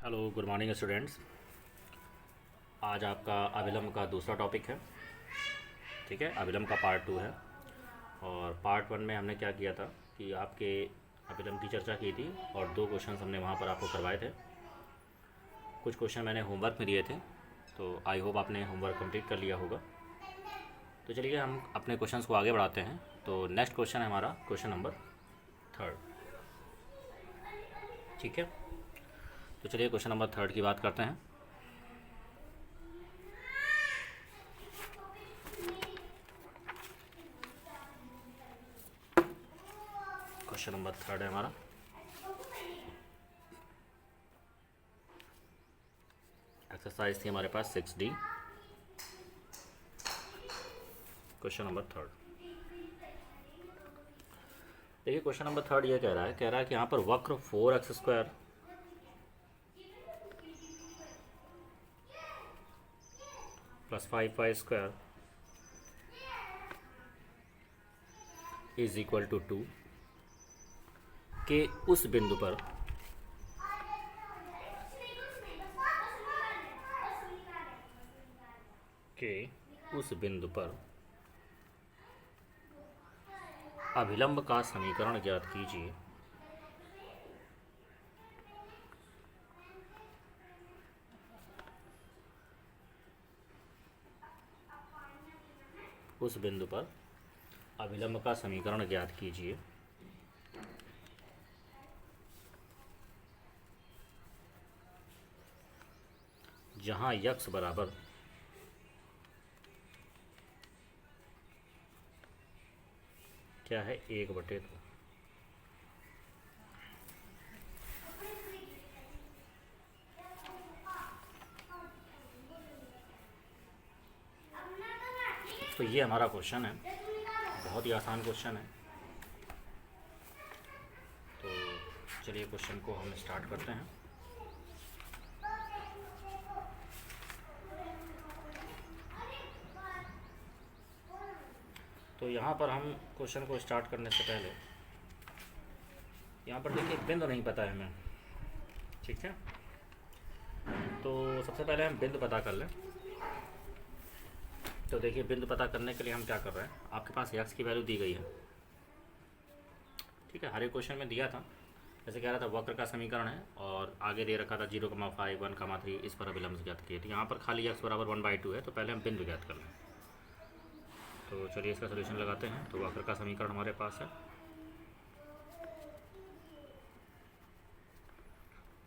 Hello, good morning students. आज आपका अभिलम्ब का दूसरा टॉपिक है। ठीक है, अभिलम्ब का पार्ट 2 है। और पार्ट 1 में हमने क्या किया था कि आपके अभिलम्ब की चर्चा की थी और 2 क्वेश्चंस हमने वहाँ पर आपको करवाए थे। कुछ क्वेश्चन मैंने होमवर्क में दिए थे, तो आई होप आपने होमवर्क कंप्लीट कर लिया होगा। तो चलिए हम अपने क्वेश्चंस को आगे बढ़ाते हैं। तो नेक्स्ट क्वेश्चन है हमारा क्वेश्चन नंबर 3। ठीक है, तो चलिए क्वेश्चन नंबर 3 की बात करते हैं। क्वेश्चन नंबर 3 है हमारा। एक्सरसाइज थी हमारे पास 6D। क्वेश्चन नंबर 3, देखिए क्वेश्चन नंबर 3 ये कह रहा है कि यहाँ पर वक्र 4x² plus 5y² is equal to 2 के उस बिंदु पर अभिलंब का समीकरण ज्ञात कीजिए। उस बिंदु पर अभिलंब का समीकरण ज्ञात कीजिए जहाँ यक्स बराबर क्या है 1/2। तो ये हमारा क्वेश्चन है, बहुत ही आसान क्वेश्चन है। तो चलिए क्वेश्चन को हम स्टार्ट करते हैं। तो यहाँ पर हम क्वेश्चन को स्टार्ट करने से पहले यहाँ पर देखिए बिंदु नहीं पता है हमें। ठीक है, तो सबसे पहले हम बिंदु पता कर लें। तो देखिए बिंदु पता करने के लिए हम क्या कर रहे हैं, आपके पास एक्स की वैल्यू दी गई है। ठीक है, हर एक क्वेश्चन में दिया था। जैसे कह रहा था वक्र का समीकरण है और आगे दे रखा था 0,5 1,3 इस पर अभिलंब ज्ञात किए। तो यहाँ पर खाली एक्स बराबर 1/2 है, तो पहले हम बिंदु ज्ञात कर लें। तो चलिए इसका सोल्यूशन लगाते हैं। तो वक्र का समीकरण हमारे पास है,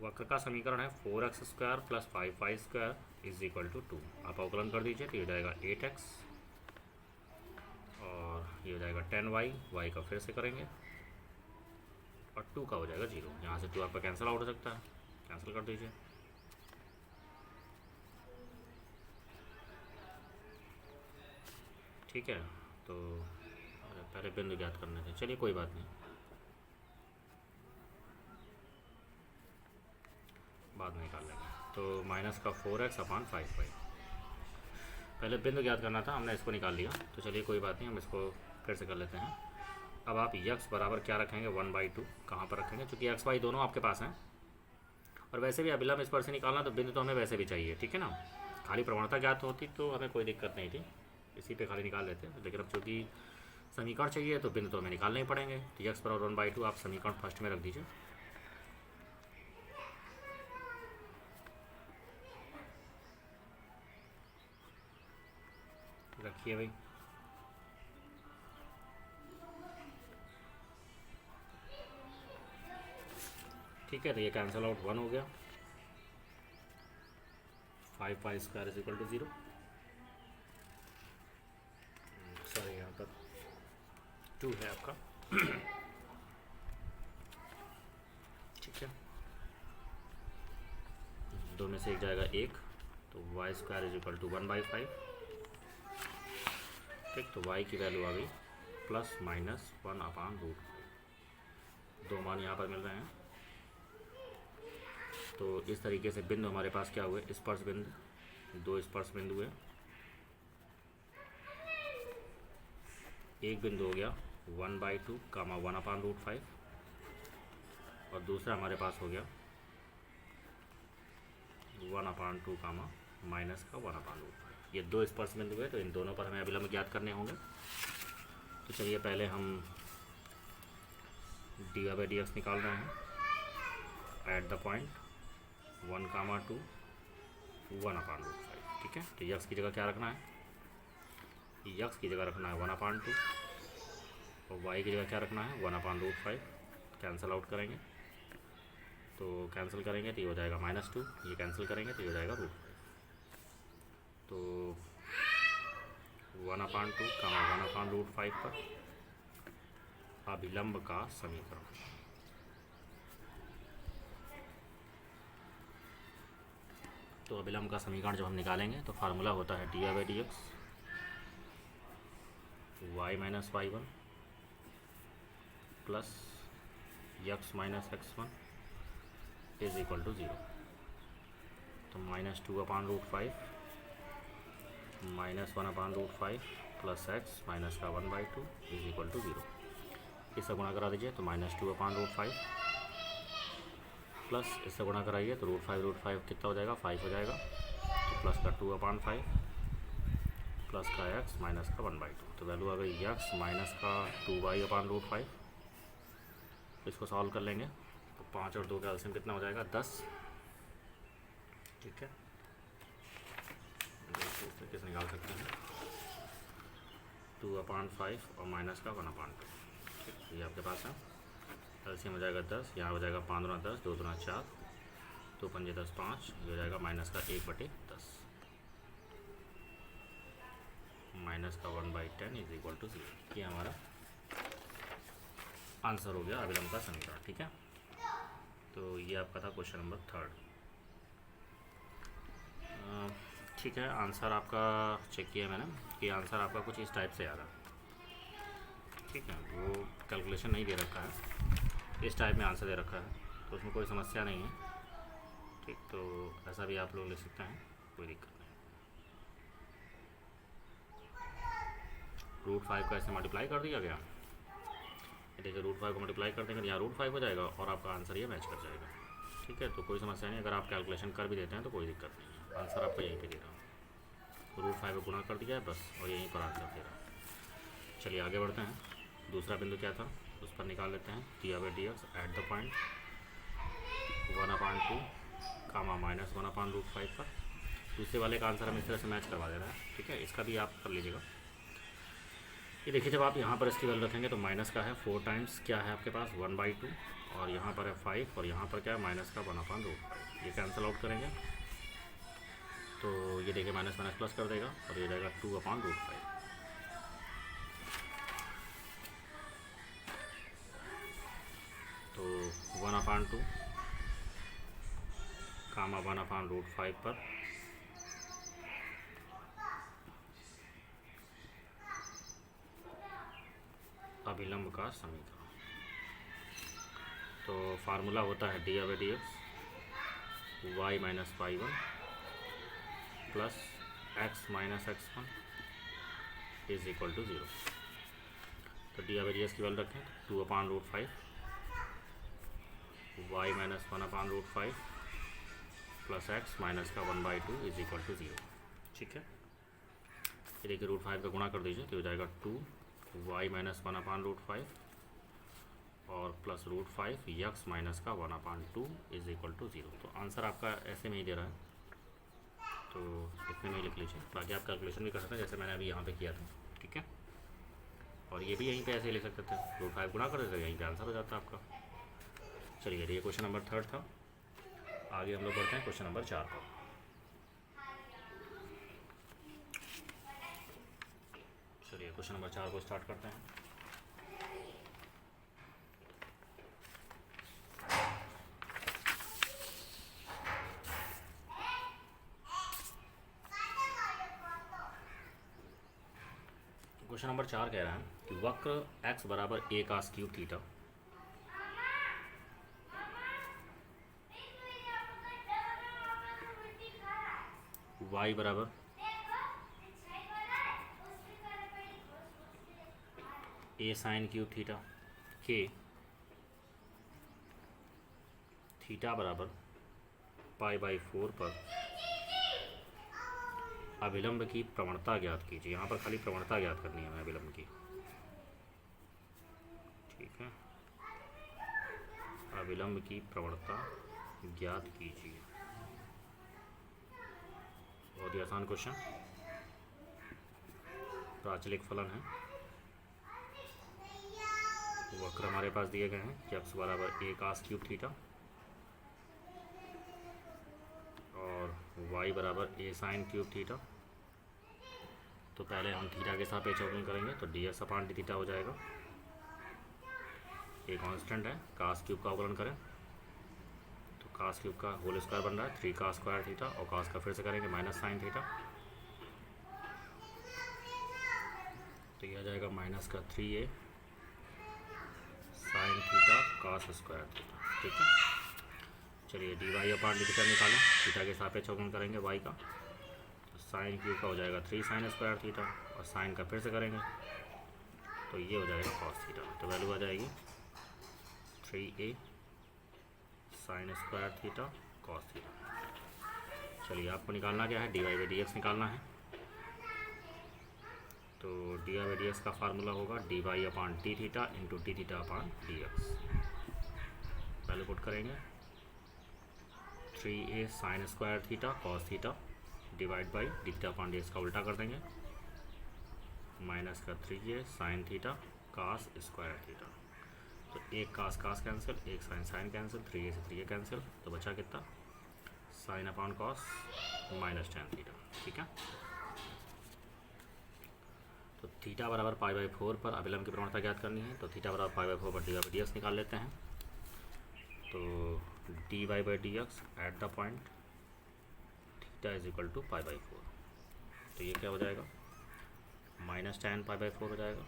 वक्र का समीकरण है 4x² plus 5y² is equal to 2। आप अवकलन कर दीजिए तो ये हो जाएगा 8x और ये हो जाएगा 10y। y का फिर से करेंगे और 2 का हो जाएगा 0। यहाँ से 2 आपका कैंसिल आउट हो सकता है, कैंसिल कर दीजिए। ठीक है, तो पहले बिंदु ज्ञात करने थे, चलिए कोई बात नहीं, बाद में निकाल लेंगे। तो माइनस का 4x/5y। पहले बिंदु ज्ञात करना था, हमने इसको निकाल लिया। तो चलिए कोई बात नहीं, हम इसको फिर से कर लेते हैं। अब आप यक्स बराबर क्या रखेंगे 1/2। कहाँ पर रखेंगे, चूँकि एक्स वाई दोनों आपके पास हैं और वैसे भी अभिलंब इस पर से निकालना, तो बिंदु तो हमें वैसे भी चाहिए। ठीक है ना, खाली प्रवणता ज्ञात होती तो हमें कोई दिक्कत नहीं थी, इसी पे खाली निकाल लेते। लेकिन अब चूँकि समीकरण चाहिए तो बिंदु तो हमें निकालने ही पड़ेंगे। तो यक्स बराबर 1/2 आप समीकरण फर्स्ट में रख दीजिए। रखिए भाई। ठीक है, तो ये कैंसिल आउट 1 हो गया। 5y² is equal to 0। Sorry, यहाँ पर 2 है आपका। ठीक है, 2 में से एक जाएगा 1, तो y² इज इक्वल टू 1/5। ठीक, तो y की वैल्यू आ गई ±1/√5। 2 मान यहाँ पर मिल रहे हैं। तो इस तरीके से बिंदु हमारे पास क्या हुए, स्पर्श बिंदु, 2 स्पर्श बिंदु हुए। एक बिंदु हो गया 1/2 कामा 1/√5 और दूसरा हमारे पास हो गया 1/2 कामा माइनस का 1/√5। ये दो स्पर्श बिंदु है, तो इन दोनों पर हमें अभिलंब ज्ञात करने होंगे। तो चलिए पहले हम dy/dx निकाल रहे हैं एट द पॉइंट 1,2 1/√5। ठीक है, तो यक्स की जगह क्या रखना है, यक्स की जगह रखना है 1/2 और वाई की जगह क्या रखना है 1/√5। कैंसिल आउट करेंगे, तो कैंसिल करेंगे तो ये हो जाएगा -2, ये कैंसिल करेंगे तो ये हो जाएगा √5। तो 1/2 कामा 1/√5 पर अभिलंब का समीकरण। तो अभिलंब का समीकरण जब हम निकालेंगे तो फार्मूला होता है dy/dx y-y1 plus x-x1 is equal to 0। तो -2/√5 -1/√5 प्लस x माइनस का 1/2 इज इक्वल टू 0। इससे गुणा करा दीजिए तो -2/√5 प्लस इससे गुणा कराइए तो √5 कितना हो जाएगा 5 हो जाएगा। तो प्लस का 2/5 प्लस का x माइनस का 1/2। तो वैल्यू आ गई x माइनस का 2y/√5। इसको सॉल्व कर लेंगे तो 5 और 2 का एलसीएम कितना हो जाएगा 10। ठीक है, इस तरीके से निकाल सकते हैं 2/5 और माइनस का 1/2। ठीक, ये आपके पास है। एलसीएम हो जाएगा 10, यहाँ हो जाएगा 5 दूना 10, 2 दूना 4, 2 पंजे 10 5, ये हो जाएगा माइनस का 1/10 माइनस का 1/10 इज इक्वल टू 0। ये हमारा आंसर हो गया अभिलंब का समीकरण। ठीक है, तो ये आपका था क्वेश्चन नंबर 3। ठीक है, आंसर आपका चेक किया मैंने कि आंसर आपका कुछ इस टाइप से आ रहा है। ठीक है, वो कैलकुलेशन नहीं दे रखा है, इस टाइप में आंसर दे रखा है, तो उसमें कोई समस्या नहीं है। ठीक, तो ऐसा भी आप लोग लिख सकते हैं, कोई दिक्कत नहीं। √5 को ऐसे मल्टीप्लाई कर दिया गया, देखिए √5 को मल्टीप्लाई कर देंगे तो यहाँ √5 हो जाएगा और आपका आंसर ये मैच कर जाएगा। ठीक है, तो कोई समस्या नहीं, अगर आप कैलकुलेशन कर भी देते हैं तो कोई दिक्कत नहीं है। आंसर आपको यहीं पे दे रहा हूँ, √5 को गुणा कर दिया है बस, और यहीं पर आंसर दे रहा है। चलिए आगे बढ़ते हैं। दूसरा बिंदु क्या था उस पर निकाल लेते हैं। dy/dx at the point 1/2 comma minus 1/√5 पर। दूसरे वाले का आंसर हम इस तरह से मैच करवा दे रहा है। ठीक है, इसका भी आप कर लीजिएगा। ये देखिए, जब आप यहाँ पर इसकी वैल्यू रखेंगे तो माइनस का है 4 टाइम्स क्या है आपके पास 1/2 और यहाँ पर है 5 और यहाँ पर क्या है माइनस का 1/√5। ये कैंसिल आउट करेंगे तो ये देखिए माइनस माइनस प्लस कर देगा और ये जाएगा 2/√5। तो 1/2 कामा 1/√5 पर अभिलंब का समीकरण। तो फार्मूला होता है dy/dx y-y1 plus x-x1 is equal to 0। तो dy/dx की वैल्यू रखें 2/√5 y-1/√5 प्लस x माइनस का 1/2 इज इक्वल टू 0। ठीक है, ये देखिए √5 का गुणा कर दीजिए तो हो जाएगा 2 y-1/√5 और प्लस √5 x माइनस का 1/2 इज इक्वल टू 0। तो आंसर आपका ऐसे में ही दे रहा है, तो इतने में ही लिख लीजिए। बाकी आप कैलकुलेशन भी कर सकते हैं जैसे मैंने अभी यहाँ पे किया था। ठीक है, और ये भी यहीं पे ऐसे ही लिख सकते थे, √5 गुणा कर देते, यहीं पे आंसर हो जाता है आपका। चलिए, ये क्वेश्चन नंबर 3 था। आगे हम लोग बढ़ते हैं क्वेश्चन नंबर 4 पर। चलिए क्वेश्चन नंबर 4 को स्टार्ट करते हैं। क्वेश्चन नंबर 4 कह रहा है कि वक्र x बराबर a cos cube theta y बराबर a साइन क्यूब थीटा के थीटा बराबर π/4 पर अभिलंब की प्रवणता ज्ञात कीजिए। यहाँ पर खाली प्रवणता ज्ञात करनी है हमें अभिलंब की, ठीक है। अभिलंब की प्रवणता ज्ञात कीजिए, बहुत ही आसान क्वेश्चन। प्राचलिक फलन है, वक्र हमारे पास दिए गए हैं कि x बराबर a cos क्यूब थीटा और y बराबर a साइन क्यूब थीटा। तो पहले हम थीटा के सापेक्ष अवकलन करेंगे तो dx अपान डी थीटा हो जाएगा। ये कांस्टेंट है, cos क्यूब का अवकलन करें तो cos क्यूब का होल स्क्वायर बन रहा है 3 cos स्क्वायर थीटा और cos का फिर से करेंगे माइनस साइन थीटा, तो यह आ जाएगा माइनस का 3a sine theta cos square theta, ठीक है। चलिए D Y upon D theta निकालें, थीटा के सापेक्ष अवकलन करेंगे y का, तो साइन क्यूब का हो जाएगा 3 साइन स्क्वायर थीटा और साइन का फिर से करेंगे तो ये हो जाएगा cos थीटा, तो वैल्यू आ जाएगी 3a sine square theta cos theta. चलिए आपको निकालना क्या है, D Y by D X निकालना है। तो D Y by D X का फार्मूला होगा D Y upon D theta into D theta upon D X. Value put करेंगे 3a sine square theta cos theta divide by D theta upon D X का उल्टा कर देंगे, minus का 3a sine theta cos square theta. तो एक cos cos cancel, एक sine sine cancel, 3a से 3a कैंसिल, तो बचा कितना sine upon cos minus ten theta, ठीक है। तो थीटा बराबर पाई बाई 4 पर अभिलंब की प्रवणता ज्ञात करनी है, तो थीटा बराबर पाई बाई 4 पर D Y by D X निकाल लेते हैं। तो D Y by D X at the point theta is equal to pi by 4, तो ये क्या हो जाएगा माइनस टेन पाई बाई 4 हो जाएगा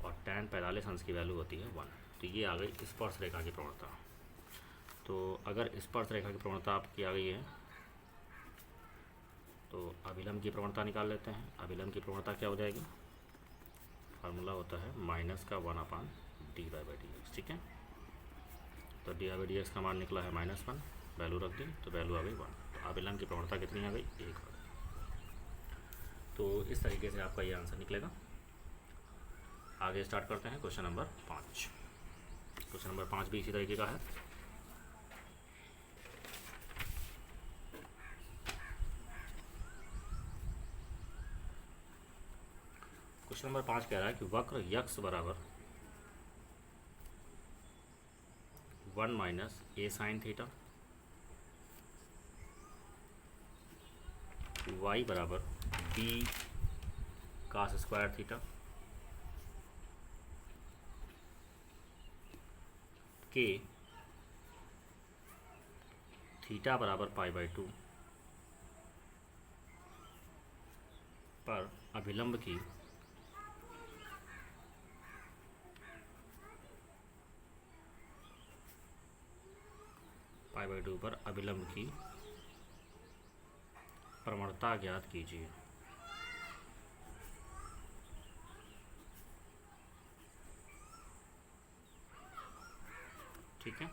और टेन 45 अंश की वैल्यू होती है 1, तो ये आ गई स्पर्श रेखा की प्रवणता। तो अगर स्पर्श रेखा की प्रवणता आपकी आ गई है तो अभिलंब की प्रवणता निकाल लेते हैं। अभिलंब की प्रवणता क्या हो जाएगी, फार्मूला होता है माइनस का 1 upon D Y by D X, ठीक है। तो D Y by D X का मान निकला है -1, वैल्यू रख दी तो वैल्यू आ गई 1, तो अभिलंब की प्रवणता कितनी आ गई 1 आ गई। तो इस तरीके से आपका ये आंसर निकलेगा। आगे स्टार्ट करते हैं क्वेश्चन नंबर 5। क्वेश्चन नंबर 5 भी इसी तरीके का है। क्वेश्चन नंबर 5 कह रहा है कि वक्र यक्स बराबर 1 माइनस ए साइन थीटा, वाई बराबर बी कास स्क्वायर थीटा के थीटा बराबर पाई बाई 2 पर अभिलंब की पाई बाई 2 पर अभिलंब की प्रवणता ज्ञात कीजिए। ठीक है,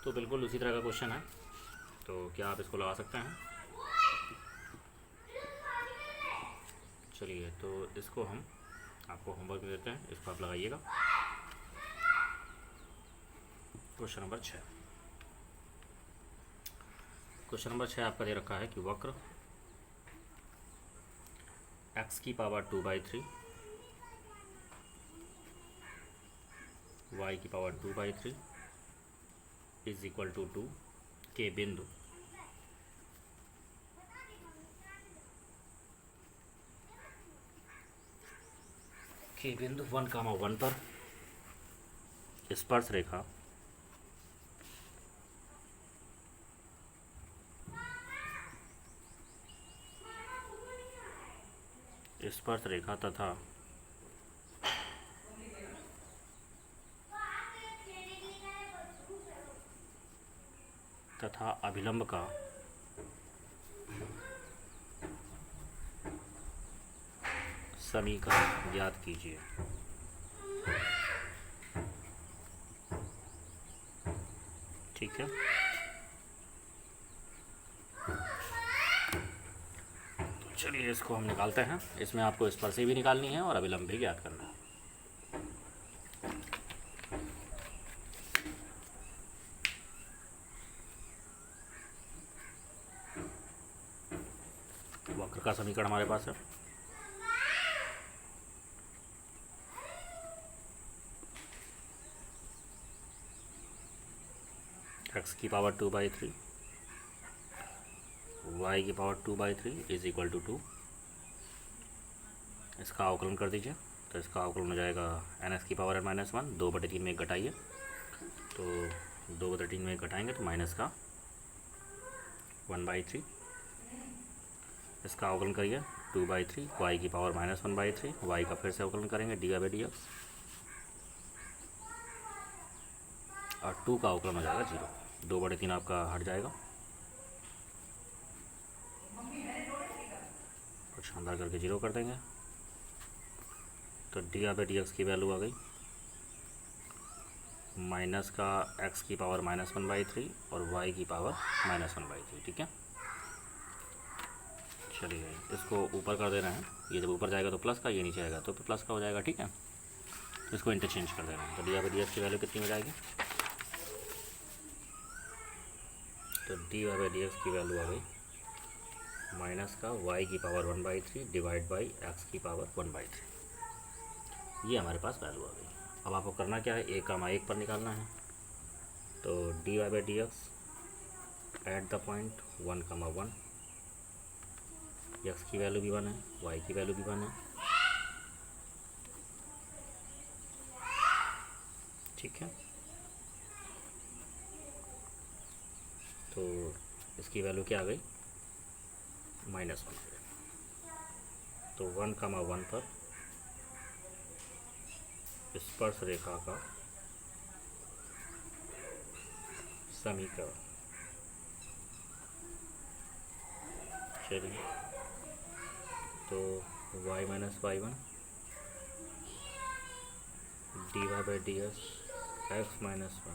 तो बिल्कुल उसी तरह का क्वेश्चन है, तो क्या आप इसको लगा सकते हैं? चलिए तो इसको हम आपको होमवर्क में देते हैं, इसको आप लगाइएगा। क्वेश्चन नंबर 6, क्वेश्चन नंबर 6 आपका दे रखा है कि वक्र x की पावर 2/3 y की पावर 2/3 इज इक्वल टू 2 के बिंदु के बिंदु 1,1 पर स्पर्श रेखा स्पर्श रेखा तथा अभिलंब का समीकरण ज्ञात कीजिए। ठीक है, चलिए इसको हम निकालते हैं। इसमें आपको स्पर्शी भी निकालनी है और अभिलंब भी ज्ञात करना है। वक्र का समीकरण हमारे पास है x की पावर 2/3 y की पावर 2/3 इज इक्वल टू 2। इसका अवकलन कर दीजिए, तो इसका अवकलन हो जाएगा ns की पावर -1, 2/3 में एक घटाइए, तो 2/3 में एक घटाएंगे तो माइनस का 1/3। इसका अवकलन करिए 2/3, y की पावर -1/3, y का फिर से अवकलन करेंगे dy/dx, और 2 का अवकलन हो जाएगा 0। 2/3 आपका हट जाएगा, कुछ शानदार करके 0 कर देंगे, तो dy/dx की वैल्यू आ गई माइनस का x की पावर -1/3 और y की पावर -1/3। ठीक है, चलिए इसको ऊपर कर दे रहे हैं। ये जब ऊपर जाएगा तो प्लस का, ये नीचे आएगा तो प्लस का हो जाएगा। ठीक है, तो इसको इंटरचेंज कर दे रहे हैं, तो dy/dx की वैल्यू कितनी हो जाएगी, तो dy/dx की वैल्यू आ गई माइनस का y की पावर 1/3 डिवाइड बाई x की पावर 1/3। ये हमारे पास वैल्यू आ गई। अब आपको करना क्या है, 1, 1 पर निकालना है, तो dy/dx at the point 1, 1, x की वैल्यू भी 1 है, y की वैल्यू भी 1 है। ठीक है, तो इसकी वैल्यू क्या आ गई, -1 आ गई। तो 1, 1 पर स्पर्श रेखा का समीकरण, चलिए तो y - y1 dy/dx x - 1,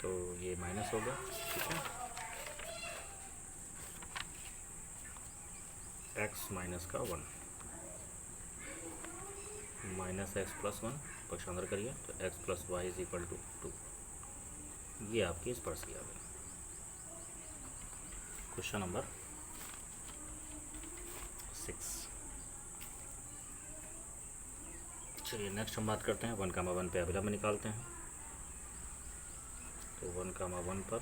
तो ये माइनस हो गया। ठीक है, x माइनस का 1 माइनस x प्लस 1 पक्षांतर करिए, तो x plus Y is equal to 2। ये आपकी स्पर्शी आ गई। Question number 6। चलिए नेक्स्ट हम बात करते हैं 1, 1 पे अभिलंब निकालते हैं। तो 1, 1 पर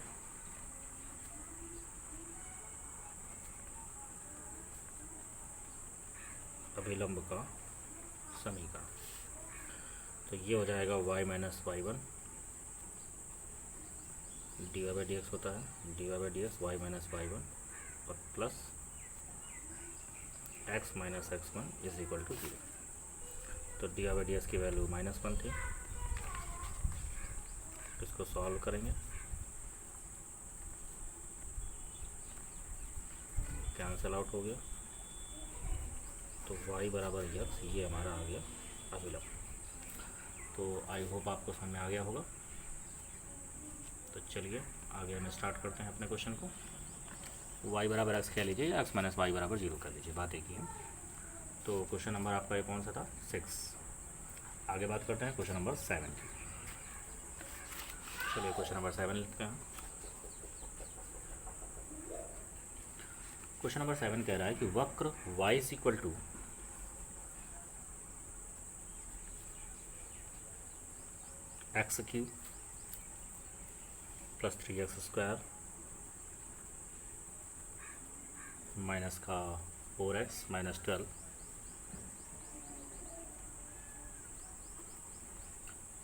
अभिलंब का समीकरण, तो ये हो जाएगा y - y1 dy/dx होता है dy/dx y - y1 और plus x - x1 is equal to 0। तो dy/dx की वैल्यू -1 थी, इसको सॉल्व करेंगे, कैंसिल आउट हो गया, तो y बराबर x, ये हमारा आ गया अभिलंब। तो आई होप आपको समझ में आ गया होगा। तो चलिए आगे हम स्टार्ट करते हैं अपने क्वेश्चन को। y बराबर x कह लीजिए या x - y बराबर 0 कर लीजिए, बात एक ही है। तो क्वेश्चन नंबर आपका ये कौन सा था, 6। आगे बात करते हैं क्वेश्चन नंबर 7 की। चलिए क्वेश्चन नंबर 7 लिखते हैं। क्वेश्चन नंबर 7 कह रहा है कि वक्र y is equal to x³ plus 3x² minus का 4x - 12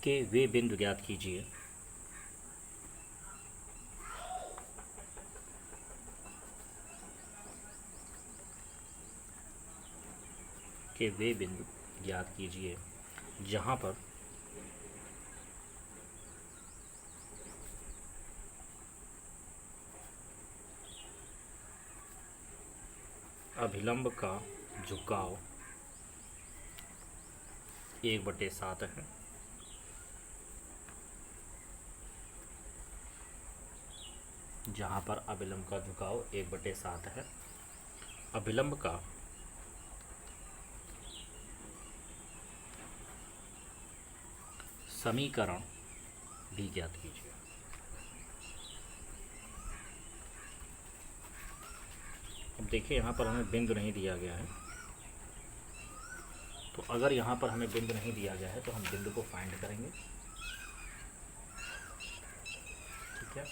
के वे बिंदु ज्ञात कीजिए जहाँ पर अभिलंब का झुकाव 1/7 है जहाँ पर अभिलंब का झुकाव 1/7 है। अभिलंब का समीकरण भी ज्ञात कीजिए। अब देखिए यहाँ पर हमें बिंदु नहीं दिया गया है, तो अगर यहाँ पर हमें बिंदु नहीं दिया गया है तो हम बिंदु को फाइंड करेंगे। ठीक है,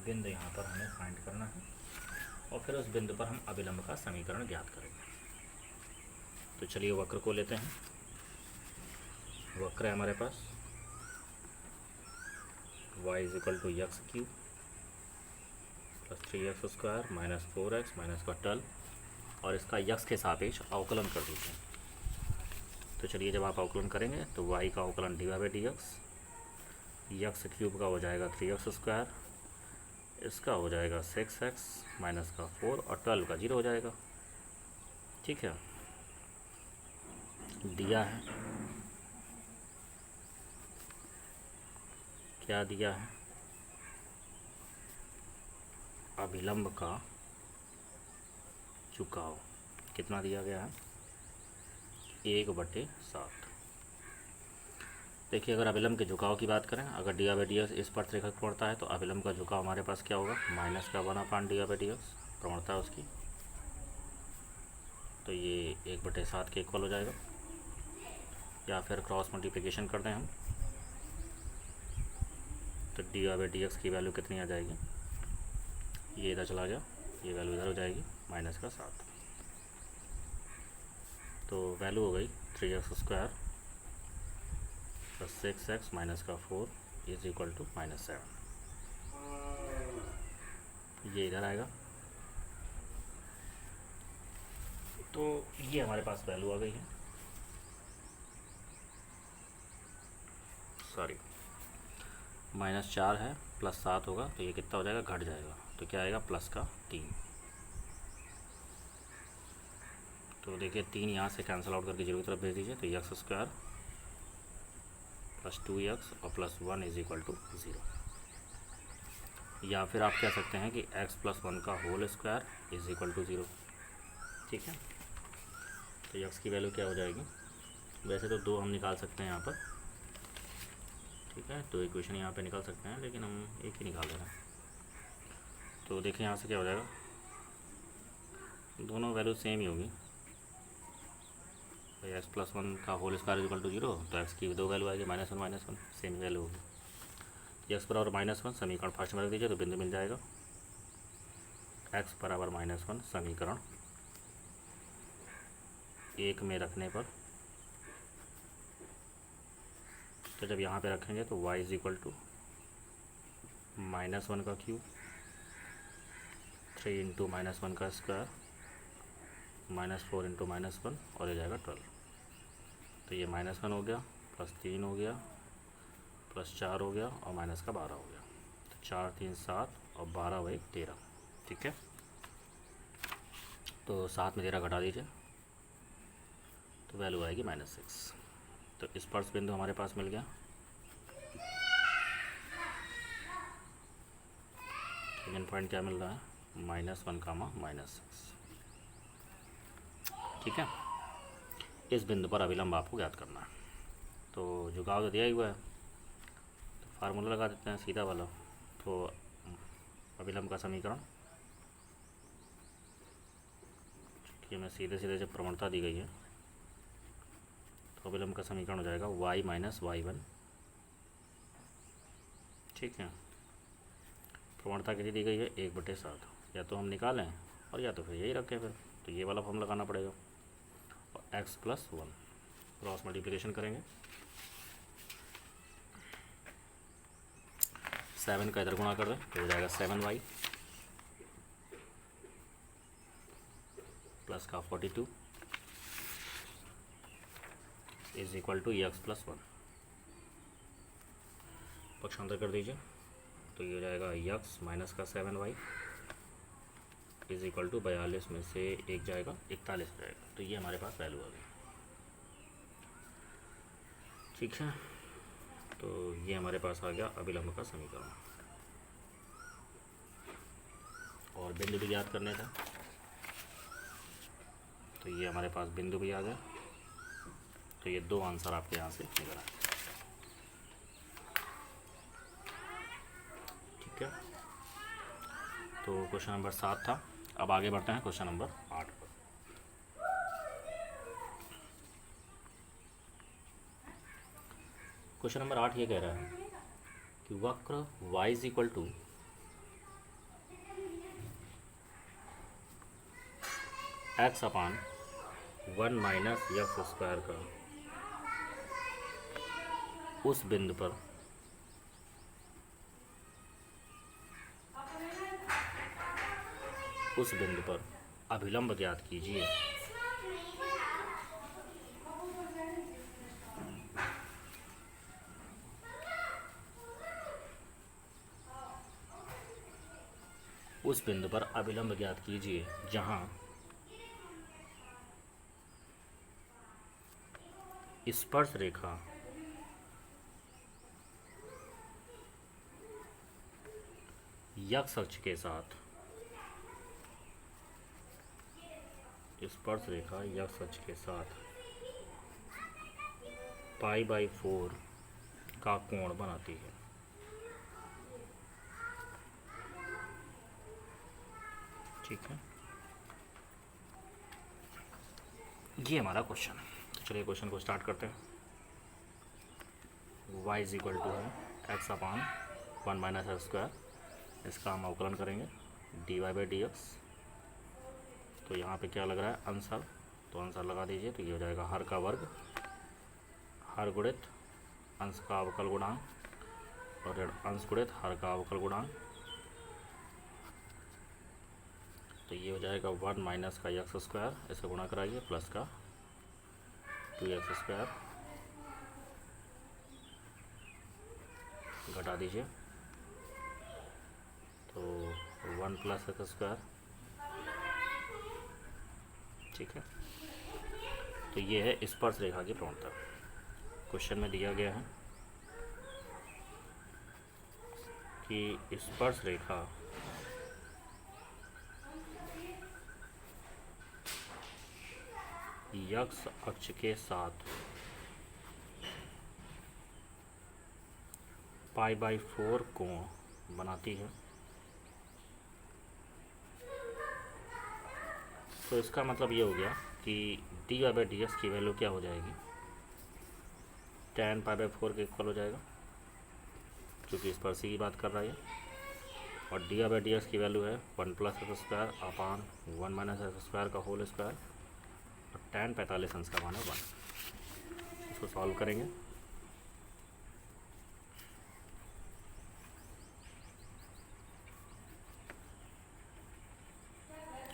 बिंदु यहाँ पर हमें फाइंड करना है और फिर उस बिंदु पर हम अभिलंब का समीकरण ज्ञात करेंगे। तो चलिए वक्र को लेते हैं। वक्र है हमारे पास y = x³ + 3x² - 4x - का 12 और इसका यक्स के सापेक्ष अवकलन कर दीजिए। तो चलिए जब आप अवकलन करेंगे तो y का अवकलन dy/dx, x³ का हो जाएगा 3x², इसका हो जाएगा 6x - का 4 और 12 का 0 हो जाएगा। ठीक है, दिया है, क्या दिया है? अभिलंब का झुकाव कितना दिया गया है? 1/7। देखिए अगर अभिलंब के झुकाव की बात करें, अगर dy/dx इस पर रेखा पड़ता है तो अभिलंब का झुकाव हमारे पास क्या होगा? -1/dy/dx प्रवणता है उसकी, तो ये 1/7 के इक्वल हो जाएगा। या फिर क्रॉस मल्टीप्लिकेशन कर दें हम, तो dy/dx की वैल्यू कितनी आ जाएगी? ये इधर चला गया, ये वैल्यू इधर हो जाएगी -7। तो वैल्यू हो गई 3x² + 6x - का 4 = -7। ये इधर आएगा, तो ये हमारे पास वैल्यू आ गई है। सॉरी, -4 है, +7 होगा तो ये कितना हो जाएगा? घट जाएगा, तो क्या आएगा? +3। तो देखिए 3 यहाँ से कैंसिल आउट करके 0 की तरफ भेज दीजिए, तो x² + 2x और +1 = 0। या फिर आप कह सकते हैं कि x + 1 का होल स्क्वायर = 0। ठीक है, तो x की वैल्यू क्या हो जाएगी? वैसे तो 2 हम निकाल सकते हैं यहाँ पर, ठीक है, 2 इक्वेशन यहाँ पे निकाल सकते हैं, लेकिन हम एक ही निकाल रहे हैं। तो देखिए यहाँ से क्या हो जाएगा, दोनों वैल्यू सेम ही होगी। x + 1 का होल स्क्वायर = 0, तो x की 2 वैल्यू आएगी -1 -1, सेम वैल्यू होगी। x = -1 समीकरण फर्स्ट में रख दीजिए तो बिंदु मिल जाएगा। x = -1 समीकरण 1 में रखने पर, तो जब यहाँ पे रखेंगे तो y = -1 का क्यूब 3 × -1 का स्क्वायर -4 × -1 और ये जाएगा 12। तो ये -1 हो गया, +3 हो गया, +4 हो गया और -12 हो गया। तो 4 3 7 और 12 × 1 13। ठीक है, तो 7 में 13 घटा दीजिए तो वैल्यू आएगी -6। तो स्पर्श बिंदु हमारे पास मिल गया। सेकेंड पॉइंट क्या मिल रहा है? -1, -6। ठीक है, इस बिंदु पर अभिलंब आपको ज्ञात करना है। तो झुकाव तो दिया ही हुआ है, तो फार्मूला लगा देते हैं सीधा वाला। तो अभिलंब का समीकरण, कि हमें सीधे सीधे जब प्रवणता दी गई है तो अभिलंब का समीकरण हो जाएगा y - y1। ठीक है, प्रवणता कितनी दी गई है? 1/7। या तो हम निकालें और या तो फिर यही रखें, फिर तो ये वाला फॉर्म लगाना पड़ेगा। और x + 1 क्रॉस मल्टीप्लिकेशन करेंगे, 7 का इधर गुणा कर दें तो हो जाएगा 7y प्लस का 42 = x + 1। पक्षांतर कर दीजिए तो ये हो जाएगा x - का 7y = 42 में से 1 जाएगा 41 जाएगा। तो ये हमारे पास वैल्यू आ गई। ठीक है, तो ये हमारे पास आ गया अभिलंब का समीकरण। और बिंदु भी याद करने था, तो ये हमारे पास बिंदु भी आ गया। तो ये 2 आंसर आपके यहाँ से निकल आए। ठीक है, तो क्वेश्चन नंबर 7 था। अब आगे बढ़ते हैं क्वेश्चन नंबर 8 पर। क्वेश्चन नंबर 8 ये कह रहा है कि वक्र y is equal to X upon 1 minus X square का उस बिंदु पर अभिलंब ज्ञात कीजिए। उस बिंदु पर अभिलंब ज्ञात कीजिए जहां स्पर्श रेखा x अक्ष के साथ π/4 का कोण बनाती है। ठीक है, ये हमारा क्वेश्चन है। तो चलिए क्वेश्चन को स्टार्ट करते हैं। y इज इक्वल टू है x upon 1 minus X square. इसका हम अवकलन करेंगे dy/dx। तो यहाँ पे क्या लग रहा है, अंश। तो अंश लगा दीजिए, तो ये हो जाएगा हर का वर्ग, हर गुणित अंश का अवकल गुणांक और अंश गुणित हर का अवकल गुणांक। तो ये हो जाएगा 1 माइनस का एक्स स्क्वायर, इसे गुणा कराइए, प्लस का 2x स्क्वायर, घटा दीजिए, तो 1 प्लस एक्स स्क्वायर। ठीक है, तो ये है स्पर्श रेखा की प्रवणता। क्वेश्चन में दिया गया है कि स्पर्श रेखा x अक्ष के साथ π/4 कोण बनाती है। तो इसका मतलब ये हो गया कि dy/dx की वैल्यू क्या हो जाएगी, tan π/4 के इक्वल हो जाएगा, क्योंकि स्पर्श की बात कर रहा है। और dy/dx की वैल्यू है 1 plus x square upon 1 minus X square का होल स्क्वायर, और tan 45 अंश का मान है 1। इसको सॉल्व करेंगे,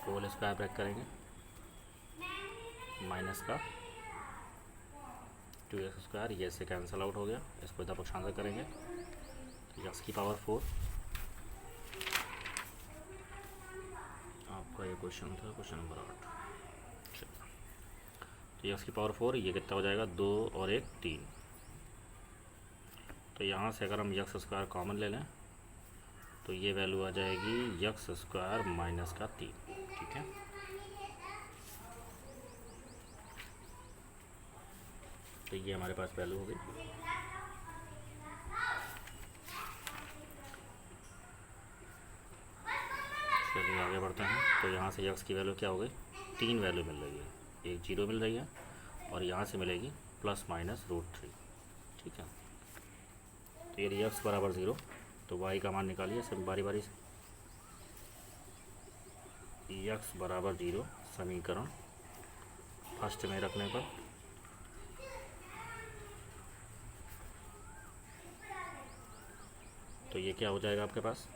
होल स्क्वायर ब्रेक करेंगे, माइनस का 2x स्क्वायर, ये से कैंसिल आउट हो गया। इसको इधर पक्षांतर करेंगे, तो x की पावर 4। आपका ये क्वेश्चन था क्वेश्चन नंबर 8। तो x की पावर 4, ये कितना हो जाएगा, 2 और 1 3। तो यहाँ से अगर हम x स्क्वायर कॉमन ले लें तो ये वैल्यू आ जाएगी x स्क्वायर माइनस का 3। ठीक है, तो ये हमारे पास वैल्यू हो गई। चलिए आगे बढ़ते हैं। तो यहाँ से x की वैल्यू क्या हो गई, 3 वैल्यू मिल रही है, एक 0 मिल रही है और यहाँ से मिलेगी +-√3। ठीक है, तो यदि x बराबर 0 तो y का मान निकालिए सब बारी बारी से। x बराबर 0 समीकरण फर्स्ट में रखने पर तो ये क्या हो जाएगा आपके पास,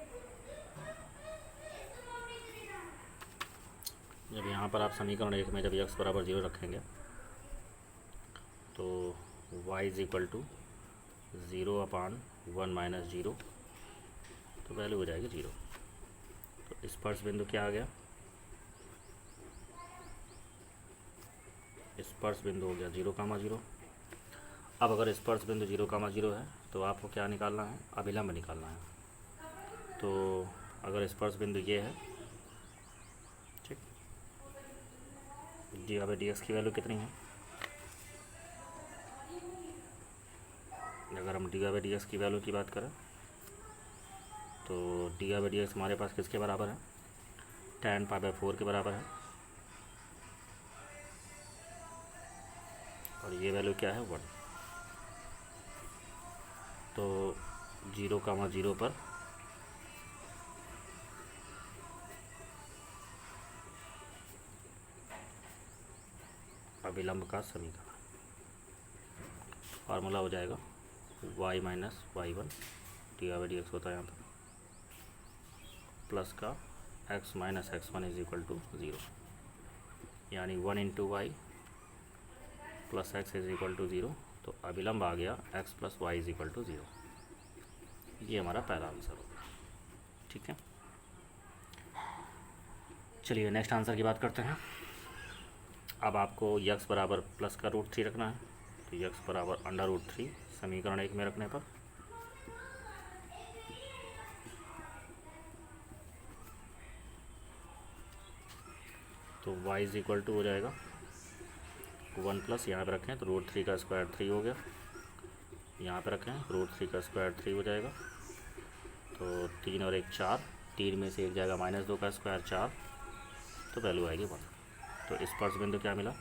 जब यहाँ पर आप समीकरण 1 में जब x बराबर 0 रखेंगे तो y is equal to 0/1 minus 0, तो वैल्यू हो जाएगी 0। तो स्पर्श बिंदु क्या आ गया, स्पर्श बिंदु हो गया 0,0। अब अगर स्पर्श बिंदु 0,0 है तो आपको क्या निकालना है, अभिलंब निकालना है। तो अगर स्पर्श बिंदु ये है, ठीक, dA/dx की वैल्यू कितनी है, अगर हम dA/dx की वैल्यू की बात करें तो dA/dx हमारे पास किसके बराबर है, tan π/4 के बराबर है, और ये वैल्यू क्या है 1। तो 0,0 पर अभिलंब का समीकरण, फार्मूला हो जाएगा y - y1 dA/dx होता है यहाँ पर, प्लस का x - x1 = 0, यानी 1 × y प्लस x = 0। तो अभिलंब आ गया x + y = 0। ये हमारा पहला आंसर होगा, ठीक है। चलिए नेक्स्ट आंसर की बात करते हैं। अब आपको x बराबर प्लस का √3 रखना है, तो x बराबर √3 समीकरण 1 में रखने पर तो y = हो जाएगा 1 प्लस, यहाँ पर रखें तो √3 का स्क्वायर 3 हो गया, यहाँ पर रखें √3 का स्क्वायर 3 हो जाएगा। तो 3 और 1 4, 3 में से 1 जाएगा -2 का स्क्वायर 4, तो वैल्यू आएगी 1। तो स्पर्श बिंदु क्या मिला,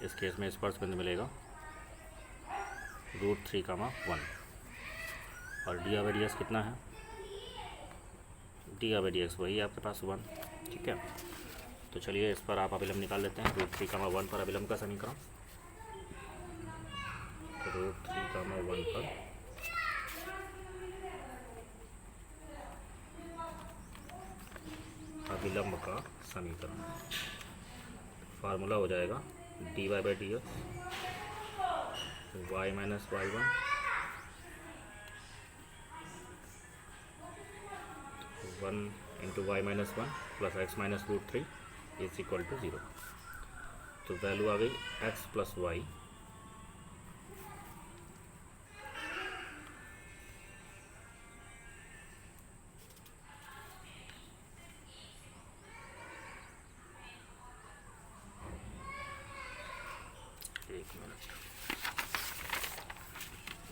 इस केस में स्पर्श बिंदु मिलेगा √3,1, और dA/dx कितना है, dA/dx वही है आपके पास 1, ठीक है। तो चलिए इस पर आप अभिलंब निकाल लेते हैं, √3,1 पर अभिलंब का समीकरण। तो √3,1 पर अभिलंब का समीकरण, फार्मूला हो जाएगा dy/dx y - y1 1 × y - 1 plus x - √3 = 0। तो वैल्यू आ गई x + y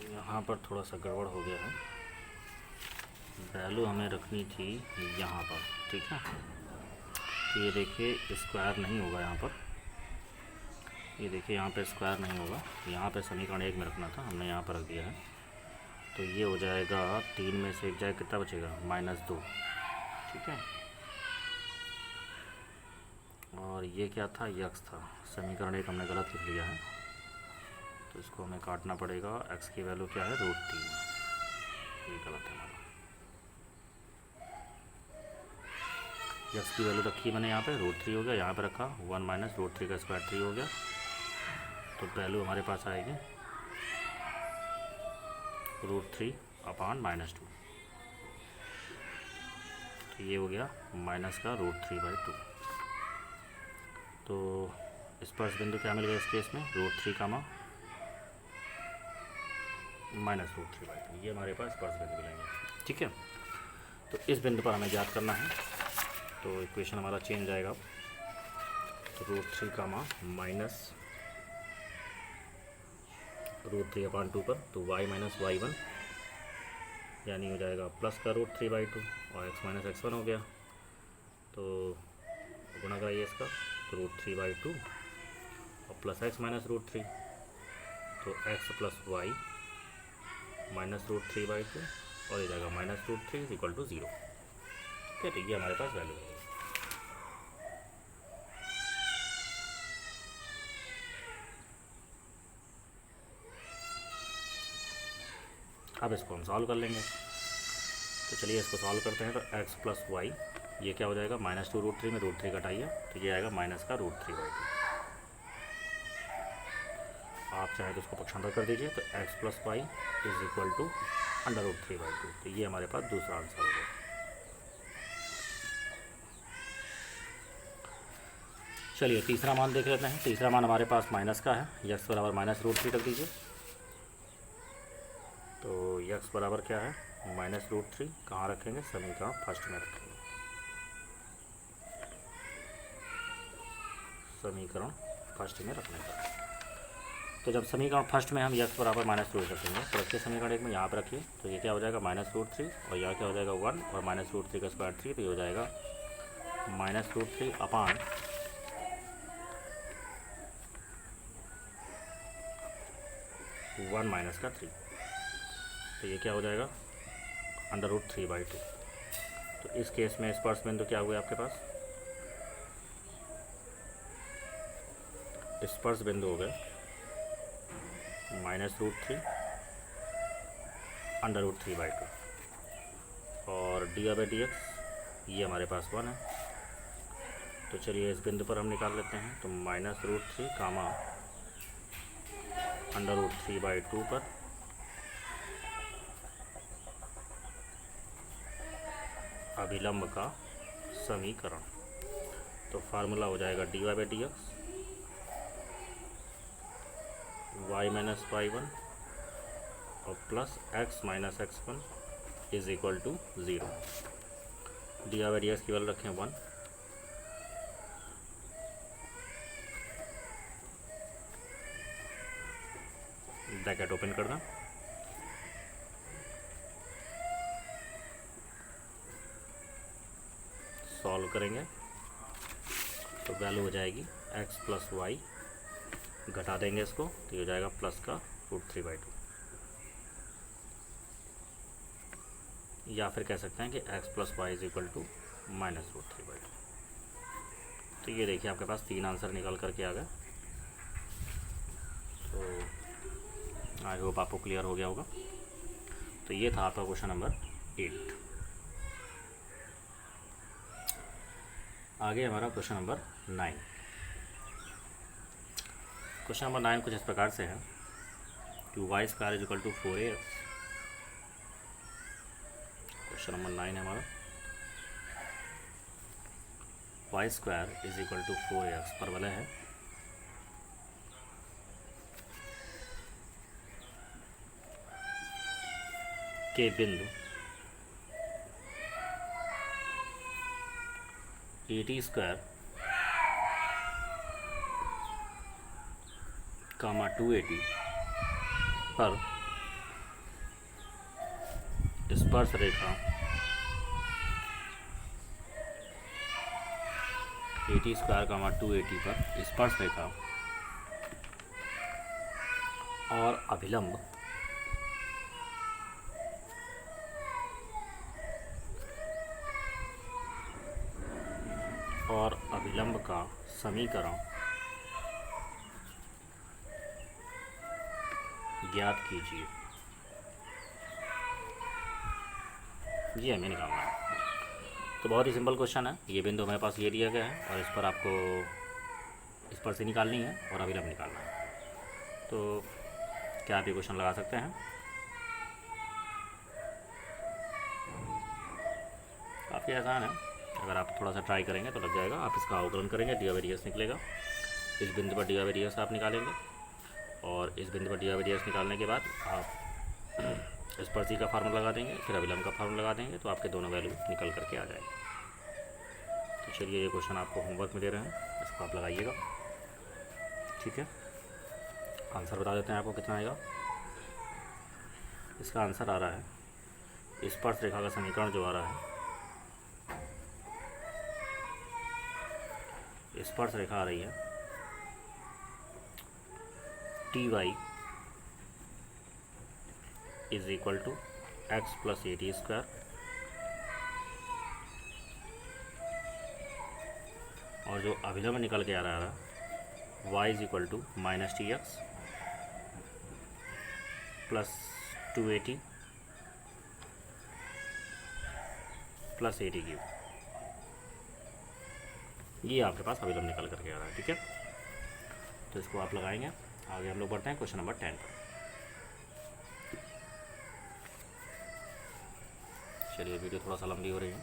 यहाँ पर थोड़ा सा गड़बड़ हो गया है, वैल्यू हमें रखनी थी यहाँ पर, ठीक है। तो ये देखिए स्क्वायर नहीं होगा यहाँ पर, ये देखिए यहाँ पे स्क्वायर नहीं होगा, यहाँ पे समीकरण 1 में रखना था, हमने यहाँ पर रख दिया है। तो ये हो जाएगा 3 में से 1 जाएगा, कितना बचेगा -2, ठीक है। और ये क्या था, x था, समीकरण 1 हमने गलत लिख लिया है, तो इसको हमें काटना पड़ेगा। x की वैल्यू क्या है, √3, ये गलत है हमारा। x की वैल्यू रखी मैंने यहाँ पे √3 हो गया, यहाँ पे रखा 1 - √3 का स्क्वायर 3 हो गया, तो वैल्यू हमारे पास आएगी √3/-2, तो ये हो गया माइनस का √3/2। तो स्पर्श बिंदु क्या मिल गया इस केस में, √3, -√3/2, ये हमारे पास स्पर्श बिंदु मिलेंगे, ठीक है। तो इस बिंदु पर हमें ज्ञात करना है, तो इक्वेशन हमारा चेंज आएगा। तो √3, -√3/2 पर, तो y - y1 यानी हो जाएगा प्लस का √3/2, और x - x1 हो गया, तो गुणा कराइए इसका, तो √3/2 और प्लस x - √3, तो x + y -√3/2, और ये जाएगा -√3 = 0, ठीक है। तो ये हमारे पास वैल्यू है। अब इसको हम सॉल्व कर लेंगे, तो चलिए इसको सॉल्व करते हैं। तो x + y, ये क्या हो जाएगा, -2√3 में √3 घटाइए, तो ये आएगा माइनस का √3/2। आप चाहे तो इसको पक्षांतर कर दीजिए, तो x + y = √3/2, तो ये हमारे पास दूसरा आंसर होगा। चलिए तीसरा मान देख लेते हैं। तीसरा मान हमारे पास माइनस का है, यक्स बराबर -√3 रख दीजिए। तो यक्स बराबर क्या है, -√3। कहाँ रखेंगे, समीकरण फर्स्ट में रखेंगे। समीकरण फर्स्ट में रखने का, तो जब समीकरण फर्स्ट में हम यक्स बराबर -√3 रखेंगे तो इसके समीकरण एक में यहाँ पर रखिए, तो ये क्या हो जाएगा -√3 और यहाँ क्या हो जाएगा 1 और -√3 का स्क्वायर 3, तो ये हो जाएगा -√3 अपान 1 माइनस का 3, तो ये क्या हो जाएगा √3/2। तो इस केस में स्पर्श बिंदु क्या हुए आपके पास, स्पर्श बिंदु हो गए -√3 √3/2 और dr/dx ये हमारे पास 1 है। तो चलिए इस बिंदु पर हम निकाल लेते हैं। तो -√3 कामा √3/2 पर अभिलंब का समीकरण, तो फार्मूला हो जाएगा dy/dx y-y1 और plus x-x1 is equal to 0। dy/dx की वैल्यू रखें 1, ब्रैकेट ओपन करना, सॉल्व करेंगे तो वैल्यू हो जाएगी x + y, घटा देंगे इसको तो ये हो जाएगा प्लस का √3/2, या फिर कह सकते हैं कि x + y is equal to -√3/2। तो ये देखिए आपके पास 3 आंसर निकल करके आ गए। तो आई होप आपको क्लियर हो गया होगा। तो ये था आपका क्वेश्चन नंबर 8। आगे हमारा क्वेश्चन नंबर 9। क्वेश्चन नंबर 9 कुछ इस प्रकार से है कि y² = 4ax। क्वेश्चन नंबर 9 है हमारा, y² = 4ax पर वलय है के बिंदु AT² कामा 2AT पर स्पर्श रेखा AT² कामा 2AT पर स्पर्श रेखा और अभिलंब का समीकरण ज्ञात कीजिए। ये हमें निकालना है। तो बहुत ही सिंपल क्वेश्चन है। ये बिंदु हमारे पास ये दिया गया है और इस पर आपको इस पर से निकालनी है और अभिलंब निकालना है। तो क्या आप ये क्वेश्चन लगा सकते हैं? काफ़ी आसान है, अगर आप थोड़ा सा ट्राई करेंगे तो लग जाएगा। आप इसका अवकलन करेंगे, dy/dx निकलेगा। इस बिंदु पर dy/dx आप निकालेंगे और इस बिंदु पर dy/dx निकालने के बाद आप स्पर्शी का फार्मूला लगा देंगे, फिर अभिलंब का फार्मूला लगा देंगे, तो आपके दोनों वैल्यू निकल करके आ जाएंगे। तो चलिए ये क्वेश्चन आपको होमवर्क में दे रहे हैं, इसको आप लगाइएगा, ठीक है। आंसर बता देते हैं आपको कितना आएगा। इसका आंसर आ रहा है, स्पर्श रेखा का समीकरण जो आ रहा है, स्पर्श रेखा आ रही है ty is equal to x + AT², और जो अभिलंब निकल के आ रहा है y is equal to -tx + 2AT + AT³। ये आपके पास अभिलंब निकल करके आ रहा है, ठीक है। तो इसको आप लगाएंगे। आगे हम लोग बढ़ते हैं क्वेश्चन नंबर 10 पर। चलिए वीडियो थोड़ा सा लंबी हो रही है,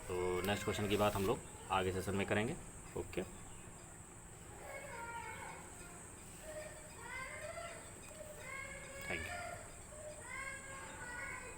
तो नेक्स्ट क्वेश्चन की बात हम लोग आगे सेशन में करेंगे। ओके।